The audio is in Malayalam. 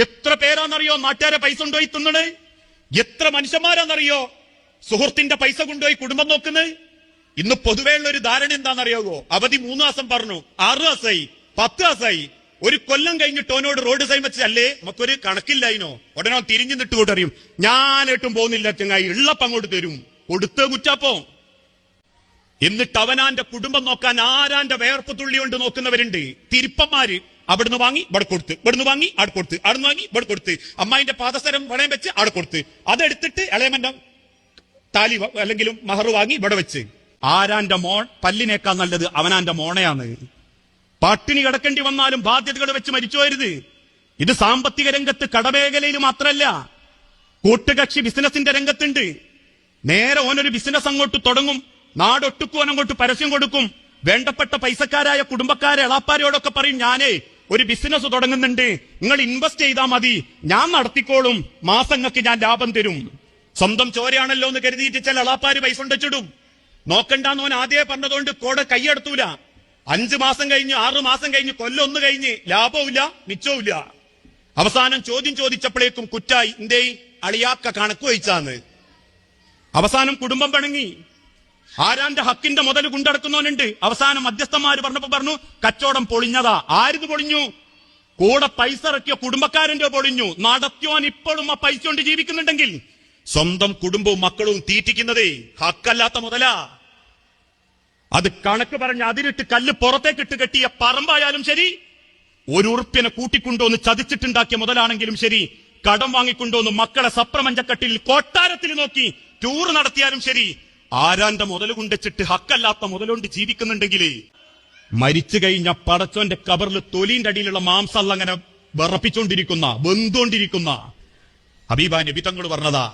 എത്ര പേരാന്നറിയോ നാട്ടുകാരെ പൈസ കൊണ്ടുപോയി തിന്നണ്? എത്ര മനുഷ്യന്മാരാന്നറിയോ സുഹൃത്തിന്റെ പൈസ കൊണ്ടുപോയി കുടുംബം നോക്കുന്നത്? ഇന്ന് പൊതുവെയുള്ള ഒരു ധാരണ എന്താണെന്നറിയാവോ? അവധി 3 മാസം പറഞ്ഞു, 6 മാസമായി, 10 മാസമായി, ഒരു കൊല്ലം കഴിഞ്ഞിട്ട് ഓനോട് റോഡ് സൈൻ വെച്ച് അല്ലേ നമുക്കൊരു കണക്കില്ലായിനോ? ഉടനെ തിരിഞ്ഞു നിട്ടുകൂട്ട് അറിയും, ഞാനേട്ടും പോകുന്നില്ല ചങ്ങായി, ഉള്ളപ്പം അങ്ങോട്ട് തരും, കൊടുത്ത് കുറ്റാപ്പോ. എന്നിട്ട് അവനാന്റെ കുടുംബം നോക്കാൻ ആരാന്റെ വേർപ്പ് തുള്ളി കൊണ്ട് നോക്കുന്നവരുണ്ട്. തിരുപ്പന്മാര് അവിടുന്ന് വാങ്ങി ഇവിടെ കൊടുത്ത്, ഇവിടുന്ന് വാങ്ങി അവിടെ കൊടുത്ത്, അവിടുന്ന് വാങ്ങി ഇവിടെ കൊടുത്ത്, അമ്മായിന്റെ പാദസരം വളയം വെച്ച് അവിടെ കൊടുത്ത്, അതെടുത്തിട്ട് ഇളയമന്റെ താലി അല്ലെങ്കിൽ മഹർ വാങ്ങി ഇവിടെ വെച്ച്. ആരാന്റെ മോൺ പല്ലിനേക്കാൾ നല്ലത് അവനാന്റെ മോണയാണ്. പട്ടിണി കിടക്കേണ്ടി വന്നാലും ബാധ്യതകൾ വെച്ച് മരിച്ചു പോരുത്. ഇത് സാമ്പത്തിക രംഗത്ത്, കടമേഖലയിൽ മാത്രമല്ല, കൂട്ടുകക്ഷി ബിസിനസിന്റെ രംഗത്തുണ്ട്. നേരെ ഓനൊരു ബിസിനസ് അങ്ങോട്ട് തുടങ്ങും, നാടൊട്ടുക്കും അങ്ങോട്ട് പരസ്യം കൊടുക്കും. വേണ്ടപ്പെട്ട പൈസക്കാരായ കുടുംബക്കാരെ എളാപ്പാരോടൊക്കെ പറയും, ഞാനേ ഒരു ബിസിനസ് തുടങ്ങുന്നുണ്ട്, നിങ്ങൾ ഇൻവെസ്റ്റ് ചെയ്താൽ മതി, ഞാൻ നടത്തിക്കോളും, മാസങ്ങൾക്ക് ഞാൻ ലാഭം തരും. സ്വന്തം ചോരയാണല്ലോ എന്ന് കരുതിയിട്ട് ചില എളാപ്പാര് പൈസ കൊണ്ടിച്ചിടും. നോക്കണ്ടെന്ന് ഓൻ ആദ്യമേ പറഞ്ഞതുകൊണ്ട് കോടെ കൈയെടുത്തൂല. 5 മാസം കഴിഞ്ഞ്, 6 മാസം കഴിഞ്ഞ്, കൊല്ലം 1 കഴിഞ്ഞ് ലാഭവുമില്ല, മിച്ചവുമില്ല. അവസാനം ചോദ്യം ചോദിച്ചപ്പോഴേക്കും കുറ്റായി, എന്തേ അളിയാക്ക കണക്ക് വഹിച്ചാന്ന്. അവസാനം കുടുംബം പിണങ്ങി. ആരാന്റെ ഹക്കിന്റെ മുതൽ കൊണ്ടടക്കുന്നവനുണ്ട്. അവസാനം മധ്യസ്ഥന്മാര് പറഞ്ഞപ്പോ പറഞ്ഞു, കച്ചവടം പൊളിഞ്ഞതാ. ആരിത് പൊളിഞ്ഞു? കൂടെ പൈസ ഇറക്കിയ കുടുംബക്കാരന്റെ പൊളിഞ്ഞു. നടത്തിയോൻ ഇപ്പോഴും ആ പൈസ കൊണ്ട് ജീവിക്കുന്നുണ്ടെങ്കിൽ സ്വന്തം കുടുംബവും മക്കളും തീറ്റിക്കുന്നതേ ഹക്കല്ലാത്ത മുതലാ. അത് കണക്ക് പറഞ്ഞ് അതിലിട്ട് കല്ല് പുറത്തേക്കിട്ട് കെട്ടിയ പറമ്പായാലും ശരി, 1 ഉറുപ്പ്യനെ കൂട്ടിക്കൊണ്ടോന്ന് ചതിച്ചിട്ടുണ്ടാക്കിയ മുതലാണെങ്കിലും ശരി, കടം വാങ്ങിക്കൊണ്ടോന്ന് മക്കളെ സപ്രമഞ്ചക്കട്ടിൽ കൊട്ടാരത്തിൽ നോക്കി ടൂർ നടത്തിയാലും ശരി, ആരാന്റെ മുതൽ കൊണ്ടിച്ചിട്ട് ഹക്കല്ലാത്ത മുതലുകൊണ്ട് ജീവിക്കുന്നുണ്ടെങ്കിൽ മരിച്ചു കഴിഞ്ഞ പടച്ചോന്റെ കബറിൽ തൊലിന്റെ അടിയിലുള്ള മാംസം അങ്ങനെ വിറപ്പിച്ചുകൊണ്ടിരിക്കുന്ന, വെന്തുകൊണ്ടിരിക്കുന്ന ഹബീബ നബി തങ്ങൾ പറഞ്ഞതാ.